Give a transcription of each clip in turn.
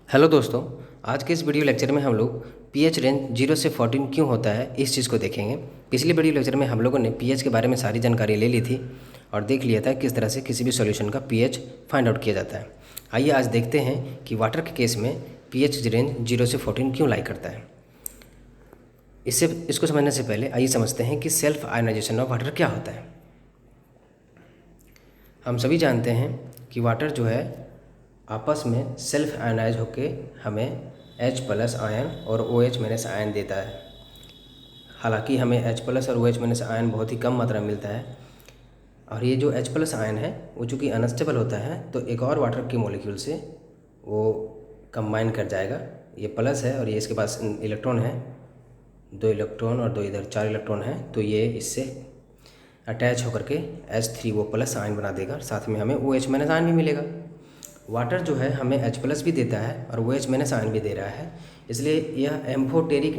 Hello दोस्तों, आज के इस वीडियो लेक्चर में हम लोग पीएच रेंज 0 से 14 क्यों होता है इस चीज़ को देखेंगे। पिछले वीडियो लेक्चर में हम लोगों ने पीएच के बारे में सारी जानकारी ले ली थी और देख लिया था किस तरह से किसी भी सॉल्यूशन का पीएच फाइंड आउट किया जाता है। आइए आज देखते हैं कि वाटर के केस में पीएच रेंज 0 से 14 क्यों लाई करता है। इसको समझने से पहले आइए समझते हैं कि सेल्फ आयनाइजेशन ऑफ वाटर क्या होता है। हम सभी जानते हैं कि वाटर जो है आपस में सेल्फ आयनाइज होके हमें H+ आयन और OH- आयन देता है। हालांकि हमें H+ और OH- आयन बहुत ही कम मात्रा में मिलता है और ये जो H+ आयन है वो चूँकि अनस्टेबल होता है तो एक और वाटर के मॉलिक्यूल से वो कंबाइन कर जाएगा। ये प्लस है और ये इसके पास इलेक्ट्रॉन है, 2 इलेक्ट्रॉन और 2 इधर 4 इलेक्ट्रॉन है, तो ये इससे अटैच होकर के H3O+ आयन बना देगा। साथ में हमें OH- आयन भी मिलेगा। वाटर जो है हमें H+ भी देता है और OH- आयन भी दे रहा है, इसलिए यह एम्फोटेरिक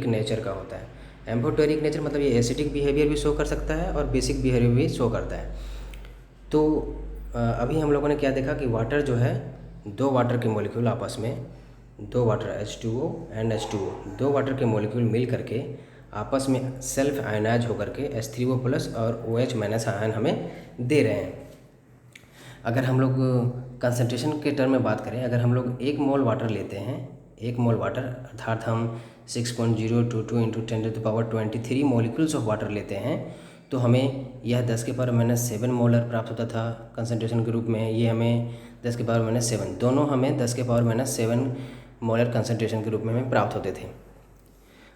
नेचर का होता है। एम्फोटेरिक नेचर मतलब ये एसिडिक बिहेवियर भी शो कर सकता है और बेसिक बिहेवियर भी शो करता है। तो अभी हम लोगों ने क्या देखा कि वाटर जो है दो वाटर के मॉलिक्यूल आपस में, दो वाटर H2O एंड H2O, दो वाटर के मॉलिक्यूल मिल करके आपस में सेल्फ आयनाइज होकर के H3O+ और OH- आयन हमें दे रहे हैं। अगर हम लोग कंसंट्रेशन के टर्म में बात करें, अगर हम लोग 1 मोल वाटर लेते हैं, 1 मोल वाटर अर्थात हम 6.022 × 10⁻23 मॉलिक्यूल्स ऑफ वाटर लेते हैं तो हमें यह 10⁻⁷ मोलर प्राप्त होता था कंसंट्रेशन के रूप में। ये हमें 10⁻⁷, दोनों हमें 10⁻⁷ मोलर कंसंट्रेशन के रूप में हमें प्राप्त होते थे।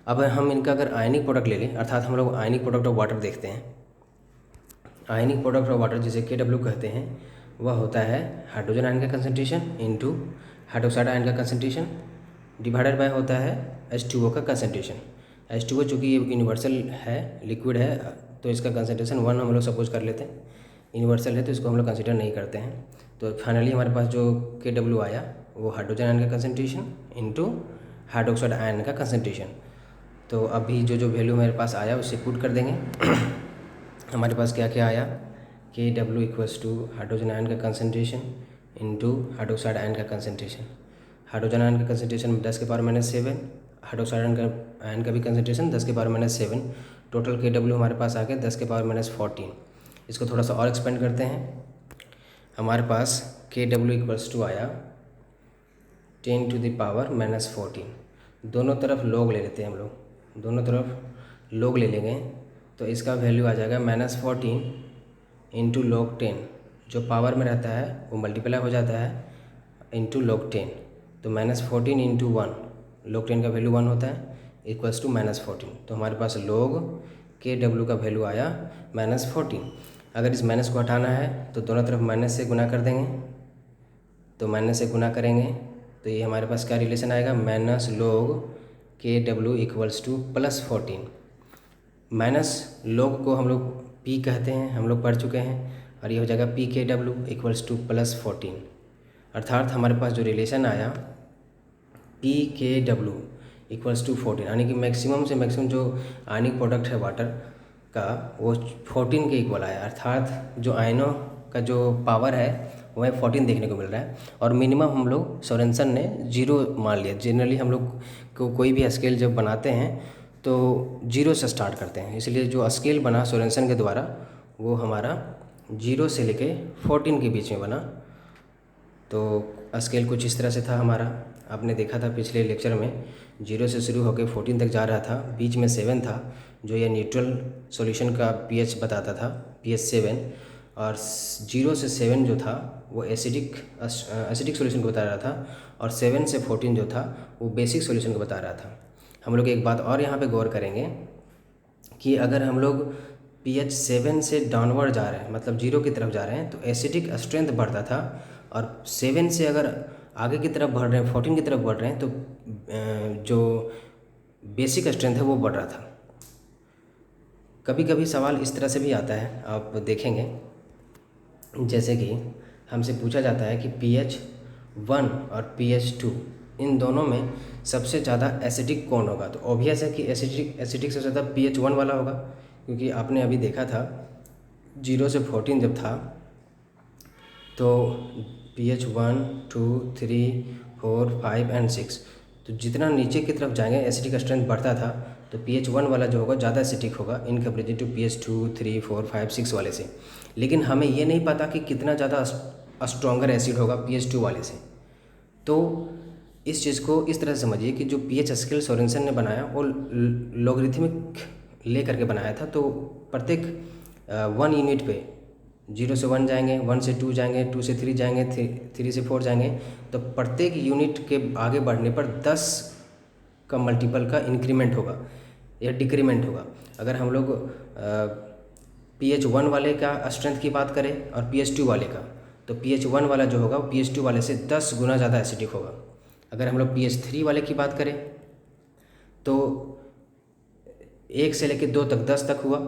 अब हम इनका अगर आयनिक प्रोडक्ट ले लें, अर्थात हम लोग आयनिक प्रोडक्ट ऑफ वाटर देखते हैं। आयनिक प्रोडक्ट ऑफ वाटर जिसे KW कहते हैं वह होता है हाइड्रोजन आयन का कंसंट्रेशन इंटू हाइड्रोक्साइड आयन का कंसंट्रेशन डिवाइडेड बाय होता है H2O का कंसंट्रेशन। H2O चूँकि ये यूनिवर्सल है, लिक्विड है, तो इसका कंसंट्रेशन 1 हम लोग सपोज कर लेते हैं। यूनिवर्सल है तो इसको हम लोग कंसिडर नहीं करते हैं। तो फाइनली हमारे पास जो KW आया वो हाइड्रोजन आयन का कंसंट्रेशन इंटू हाइड्रोक्साइड आयन का कंसंट्रेशन। तो अभी जो वैल्यू मेरे पास आया उसे पुट कर देंगे। हमारे पास क्या क्या आया, KW equals to hydrogen ion का कंसंट्रेशन इंटू हाइड्रोक्साइड आयन का कंसंट्रेशन। हाइड्रोजन आयन का कंसंट्रेशन 10⁻⁷, हाइड्रोक्साइड आयन का भी कंसंट्रेशन 10⁻⁷। टोटल KW हमारे पास आ गया 10⁻⁴। इसको थोड़ा सा और एक्सपेंड करते हैं। हमारे पास KW इक्वल्स टू आया 10⁻⁻14। दोनों तरफ लॉग ले लेते हैं हम लोग, दोनों तरफ लॉग ले लेंगे तो इसका वैल्यू आ जाएगा -14 इंटू log 10। जो पावर में रहता है वो मल्टीप्लाई हो जाता है इंटू log 10। तो -14 इंटू 1, log 10 का वैल्यू 1 होता है, इक्वल्स टू -14। तो हमारे पास log KW का वैल्यू आया -14। अगर इस माइनस को हटाना है तो दोनों तरफ माइनस से गुना कर देंगे। तो माइनस से गुना करेंगे तो ये हमारे पास क्या रिलेशन आएगा, -log KW equals to +14। Minus log को हम लोग P कहते हैं, हम लोग पढ़ चुके हैं, और ये हो जाएगा PKW इक्वल्स टू +14। अर्थात हमारे पास जो रिलेशन आया PKW इक्वल्स टू 14, यानी कि मैक्सिमम से मैक्सिमम जो आयनिक प्रोडक्ट है वाटर का वो 14 के इक्वल आया। अर्थात जो आयनों का जो पावर है वह 14 देखने को मिल रहा है। और मिनिमम हम लोग सोरेनसन ने 0 मान लिया। जनरली हम लोग को कोई भी स्केल जब बनाते हैं तो 0 से स्टार्ट करते हैं, इसलिए जो स्केल बना सोरेनसन के द्वारा वो हमारा 0 से लेके 14 के बीच में बना। तो स्केल कुछ इस तरह से था हमारा, आपने देखा था पिछले लेक्चर में, 0 से शुरू होकर 14 तक जा रहा था, बीच में 7 था जो ये न्यूट्रल सॉल्यूशन का pH बताता था, pH 7। और 0 से 7 जो था वो एसिडिक सॉल्यूशन को बता रहा था, और 7 से 14 जो था वो बेसिक सॉल्यूशन को बता रहा था। हम लोग एक बात और यहाँ पे गौर करेंगे कि अगर हम लोग pH 7 से डाउनवर्ड जा रहे हैं, मतलब 0 की तरफ जा रहे हैं, तो एसिडिक स्ट्रेंथ बढ़ता था, और 7 से अगर आगे की तरफ बढ़ रहे हैं, 14 की तरफ बढ़ रहे हैं, तो जो बेसिक स्ट्रेंथ है वो बढ़ रहा था। कभी कभी सवाल इस तरह से भी आता है, आप देखेंगे, जैसे कि हमसे पूछा जाता है कि pH 1 और pH 2 इन दोनों में सबसे ज़्यादा एसिडिक कौन होगा। तो ऑब्वियस है कि एसिडिक से ज़्यादा pH 1 वाला होगा, क्योंकि आपने अभी देखा था 0 से 14 जब था तो pH 1, 2, 3, 4, 5 एंड 6। तो जितना नीचे की तरफ जाएंगे एसिडिक स्ट्रेंथ बढ़ता था, तो pH 1 वाला जो होगा ज़्यादा एसिडिक होगा इन कंपेरिजन टू pH 2, 3, 4, 5, 6 वाले से। लेकिन हमें ये नहीं पता कि कितना ज़्यादा स्ट्रॉन्गर एसिड होगा pH 2 वाले से। तो इस चीज़ को इस तरह से समझिए कि जो pH स्केल सोरेनसन ने बनाया वो लॉगरिथमिक ले करके बनाया था। तो प्रत्येक 1 यूनिट पे 0 से 1 जाएंगे, 1 से 2 जाएंगे, 2 से 3 जाएंगे, 3 से 4 जाएंगे। तो प्रत्येक यूनिट के आगे बढ़ने पर 10 का मल्टीपल का इंक्रीमेंट होगा या डिक्रीमेंट होगा। अगर हम लोग pH 1 वाले का स्ट्रेंथ की बात करें और pH 2 वाले का, तो pH 1 वाला जो होगा वो pH 2 वाले से 10 गुना ज़्यादा एसिडिक होगा। अगर हम लोग pH 3 वाले की बात करें तो 1 से लेकर 2 तक 10 तक हुआ,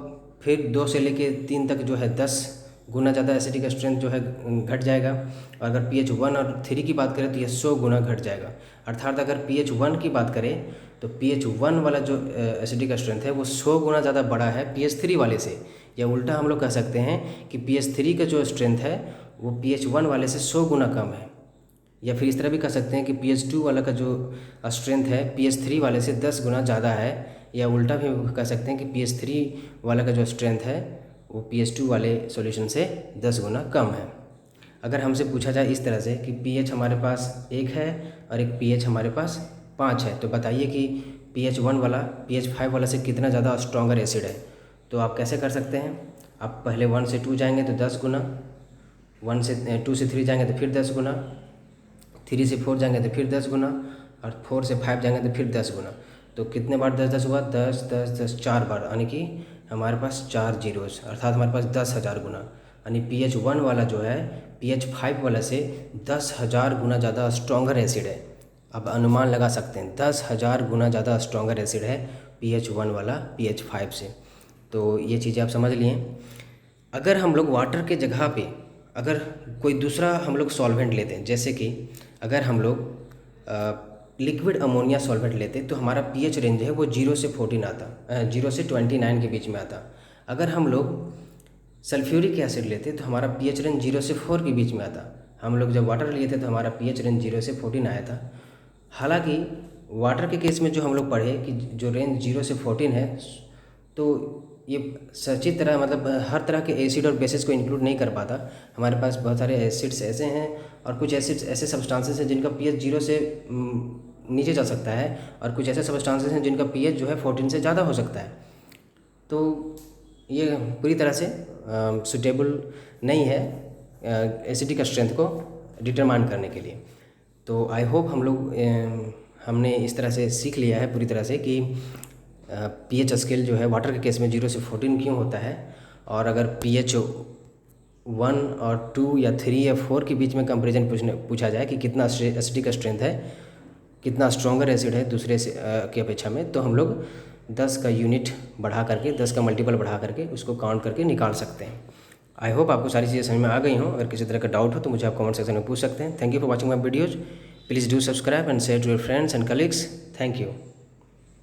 फिर 2 से लेकर 3 तक जो है 10 गुना ज़्यादा एसिडिक स्ट्रेंथ जो है घट जाएगा। और अगर pH 1 और 3 की बात करें तो यह 100 गुना घट जाएगा। अर्थात अगर pH 1 की बात करें तो pH 1 वाला जो एसिडिक स्ट्रेंथ है वो 100 गुना ज़्यादा बड़ा है pH 3 वाले से। या उल्टा हम लोग कह सकते हैं कि pH 3 का जो स्ट्रेंथ है वो pH 1 वाले से 100 गुना कम है। या फिर इस तरह भी कह सकते हैं कि pH 2 वाला का जो स्ट्रेंथ है pH 3 वाले से 10 गुना ज़्यादा है। या उल्टा भी कह सकते हैं कि pH 3 वाला का जो स्ट्रेंथ है वो pH 2 वाले सॉल्यूशन से 10 गुना कम है। अगर हमसे पूछा जाए इस तरह से कि pH हमारे पास 1 है और एक pH हमारे पास 5 है, तो बताइए कि pH 1 वाला pH 5 वाला से कितना ज़्यादा स्ट्रॉन्गर एसिड है। तो आप कैसे कर सकते हैं, आप पहले 1 से 2 जाएंगे तो 10 गुना, 2 से 3 जाएंगे तो फिर 10 गुना, 3 से 4 जाएंगे तो फिर 10 गुना, और 4 से 5 जाएंगे तो फिर 10 गुना। तो कितने बार 10 10 हुआ, 10 10 10 4 बार, यानी कि हमारे पास 4 जीरोस, अर्थात हमारे पास 10,000 गुना। यानी pH 1 वाला जो है pH 5 वाला से 10,000 गुना ज़्यादा स्ट्रॉन्गर एसिड है। अब अनुमान लगा सकते हैं 10,000 गुना ज़्यादा स्ट्रॉन्गर एसिड है pH 1 वाला pH 5 से। तो ये चीज़ें आप समझ लिए। अगर हम लोग वाटर के जगह पे अगर कोई दूसरा हम लोग सॉल्वेंट लेते हैं, जैसे कि अगर हम लोग लिक्विड अमोनिया सॉल्वेंट लेते तो हमारा pH रेंज है वो 0 से 14 आता, 0 से 29 के बीच में आता। अगर हम लोग सल्फ्यूरिक एसिड लेते तो हमारा pH रेंज 0 से 4 के बीच में आता। हम लोग जब वाटर लिए थे तो हमारा pH रेंज 0 से 14 आया था। हालांकि वाटर के केस में जो हम लोग पढ़े कि जो रेंज 0 से 14 है, तो ये सच्ची तरह मतलब हर तरह के एसिड और बेसिस को इंक्लूड नहीं कर पाता। हमारे पास बहुत सारे एसिड्स ऐसे हैं और कुछ एसिड्स ऐसे सब्सटेंसेस हैं जिनका pH 0 से नीचे जा सकता है, और कुछ ऐसे सब्सटेंसेस हैं जिनका pH जो है 14 से ज़्यादा हो सकता है। तो ये पूरी तरह से सूटेबल नहीं है एसिडिक स्ट्रेंथ को डिटरमाइन करने के लिए। तो आई होप हमने इस तरह से सीख लिया है पूरी तरह से कि pH स्केल जो है वाटर के केस में 0 से 14 क्यों होता है, और अगर pH 1 और 2 या 3 या 4 के बीच में कंपेरिजन पूछा जाए कि कितना एसिडिक स्ट्रेंथ है, कितना स्ट्रॉन्गर एसिड है दूसरे से की अपेक्षा में, तो हम लोग 10 का यूनिट बढ़ा करके 10 का मल्टीपल बढ़ा करके उसको काउंट करके निकाल सकते हैं। आई होप आपको सारी चीज़ें समझ में आ गई हों। अगर किसी तरह का डाउट हो तो मुझे आप कमेंट सेक्शन में पूछ सकते हैं। Thank you for watching my videos. Please do subscribe and share to your friends and colleagues. Thank you.